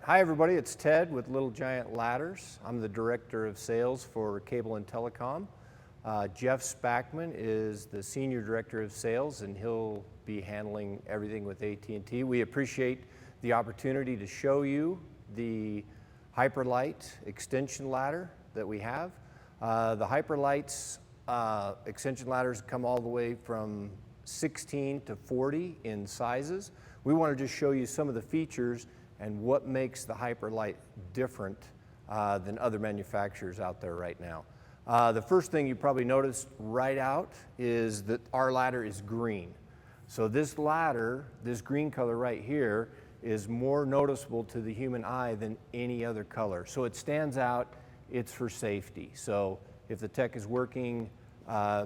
Hi everybody, it's Ted with Little Giant Ladders. I'm the Director of Sales for Cable and Telecom. Jeff Spackman is the Senior Director of Sales, and he'll be handling everything with AT&T. We appreciate the opportunity to show you the HYPERLITE extension ladder that we have. The HYPERLITE's extension ladders come all the way from 16 to 40 in sizes. We want to just show you some of the features and what makes the HYPERLITE different than other manufacturers out there right now. The first thing you probably noticed right out is that our ladder is green. So this ladder, this green color right here, is more noticeable to the human eye than any other color. So it stands out, it's for safety. So if the tech is working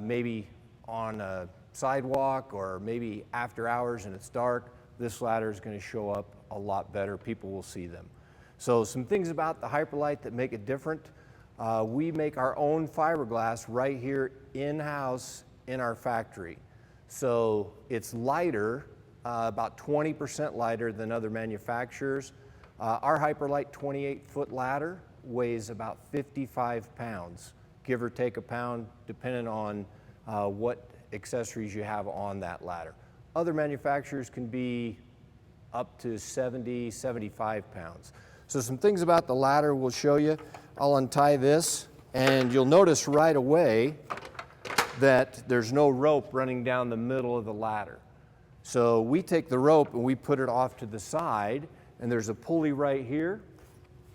maybe on a sidewalk or maybe after hours and it's dark, this ladder is going to show up a lot better. People will see them. So some things about the HYPERLITE that make it different. We make our own fiberglass right here in-house in our factory. So it's lighter, about 20% lighter than other manufacturers. Our HYPERLITE 28-foot ladder weighs about 55 pounds, give or take a pound, depending on what accessories you have on that ladder. Other manufacturers can be up to 70, 75 pounds. So some things about the ladder we'll show you. I'll untie this, and you'll notice right away that there's no rope running down the middle of the ladder. So we take the rope and we put it off to the side, and there's a pulley right here,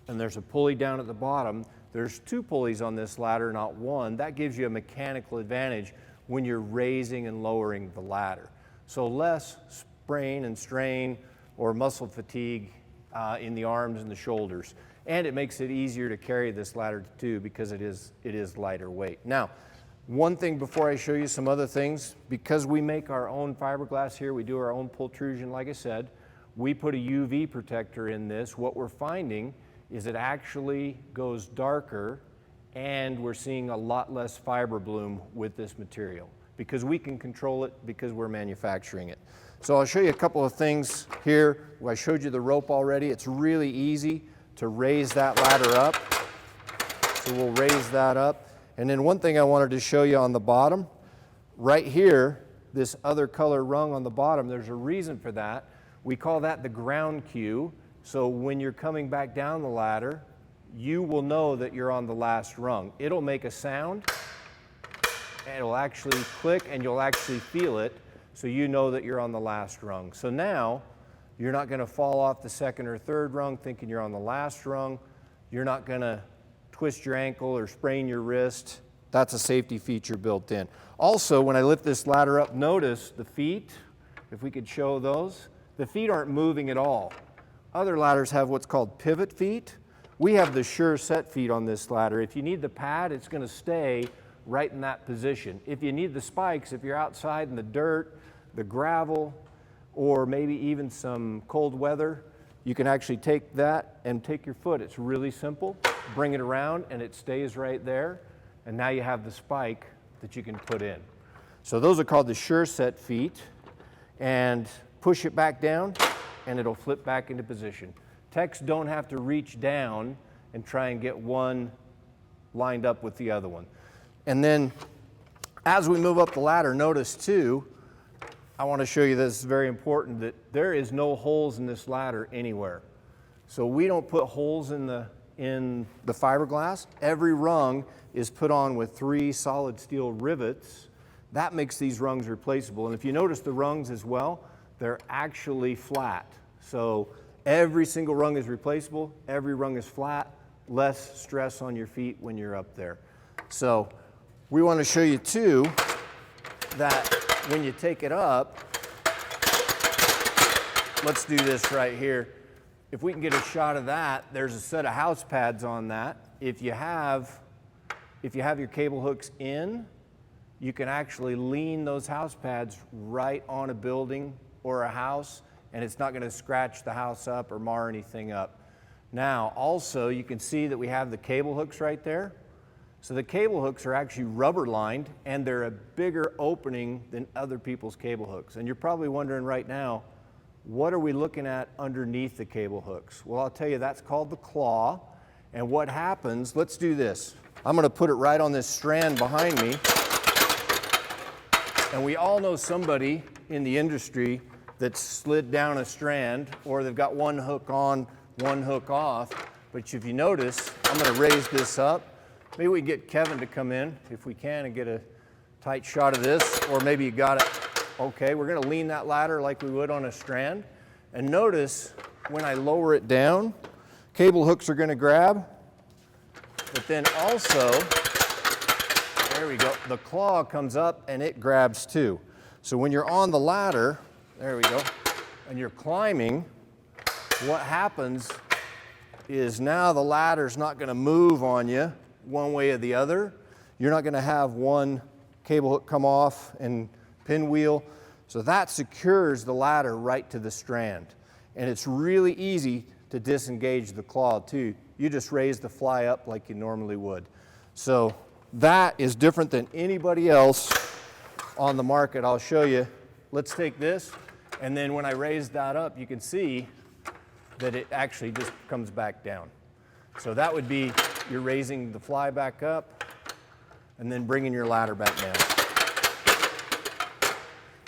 and there's a pulley down at the bottom. There's two pulleys on this ladder, not one. That gives you a mechanical advantage when you're raising and lowering the ladder. So less sprain and strain or muscle fatigue in the arms and the shoulders. And it makes it easier to carry this ladder too, because it is lighter weight. Now, one thing before I show you some other things, because we make our own fiberglass here, we do our own pultrusion, like I said, we put a UV protector in this. What we're finding is it actually goes darker, and we're seeing a lot less fiber bloom with this material, because we can control it because we're manufacturing it. So I'll show you a couple of things here. Well, I showed you the rope already. It's really easy to raise that ladder up. So we'll raise that up. And then one thing I wanted to show you on the bottom, right here, this other color rung on the bottom, there's a reason for that. We call that the ground cue. So when you're coming back down the ladder, you will know that you're on the last rung. It'll make a sound, and it'll actually click, and you'll actually feel it, so you know that you're on the last rung. So now, you're not going to fall off the second or third rung thinking you're on the last rung. You're not going to twist your ankle or sprain your wrist. That's a safety feature built in. Also, when I lift this ladder up, notice the feet, if we could show those. The feet aren't moving at all. Other ladders have what's called pivot feet. We have the sure set feet on this ladder. If you need the pad, it's going to stay right in that position. If you need the spikes, if you're outside in the dirt, the gravel, or maybe even some cold weather, you can actually take that and take your foot. It's really simple. Bring it around and it stays right there. And now you have the spike that you can put in. So those are called the sure set feet. And push it back down and it'll flip back into position. Techs don't have to reach down and try and get one lined up with the other one. And then as we move up the ladder, notice too, I want to show you this, is very important, that there is no holes in this ladder anywhere. So we don't put holes in the fiberglass. Every rung is put on with 3 solid steel rivets. That makes these rungs replaceable. And if you notice the rungs as well, they're actually flat. So every single rung is replaceable, every rung is flat, less stress on your feet when you're up there. So we want to show you too that when you take it up, let's do this right here. If we can get a shot of that, there's a set of house pads on that. If you have your cable hooks in, you can actually lean those house pads right on a building or a house, and it's not going to scratch the house up or mar anything up. Now, also, you can see that we have the cable hooks right there. So the cable hooks are actually rubber lined, and they're a bigger opening than other people's cable hooks. And you're probably wondering right now, what are we looking at underneath the cable hooks? Well, I'll tell you, that's called the claw. And what happens, let's do this. I'm going to put it right on this strand behind me. And we all know somebody in the industry that's slid down a strand, or they've got one hook on, one hook off. But if you notice, I'm going to raise this up. Maybe we get Kevin to come in, if we can, and get a tight shot of this, or maybe you got it. Okay, we're going to lean that ladder like we would on a strand. And notice, when I lower it down, cable hooks are going to grab. But then also, there we go, the claw comes up and it grabs too. So when you're on the ladder, there we go, and you're climbing, what happens is now the ladder's not going to move on you one way or the other. You're not going to have one cable hook come off and pinwheel. So that secures the ladder right to the strand. And it's really easy to disengage the claw too. You just raise the fly up like you normally would. So that is different than anybody else on the market. I'll show you. Let's take this, and then when I raise that up, you can see that it actually just comes back down. So that would be, you're raising the fly back up and then bringing your ladder back down.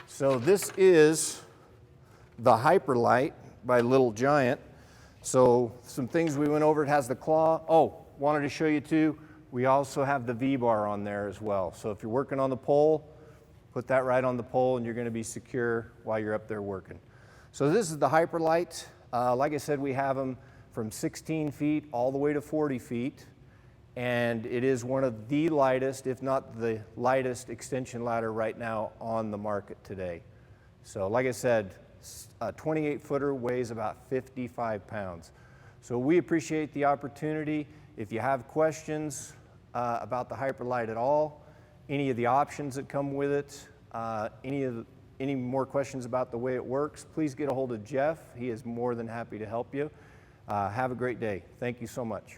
So this is the HYPERLITE by Little Giant. So some things we went over, it has the claw. Oh, wanted to show you too, we also have the V-bar on there as well. So if you're working on the pole, put that right on the pole and you're going to be secure while you're up there working. So this is the HYPERLITE. Like I said, we have them from 16 feet all the way to 40 feet. And it is one of the lightest, if not the lightest, extension ladder right now on the market today. So like I said, a 28-footer weighs about 55 pounds. So we appreciate the opportunity. If you have questions about the HYPERLITE at all, any of the options that come with it, any more questions about the way it works, please get a hold of Jeff. He is more than happy to help you. Have a great day. Thank you so much.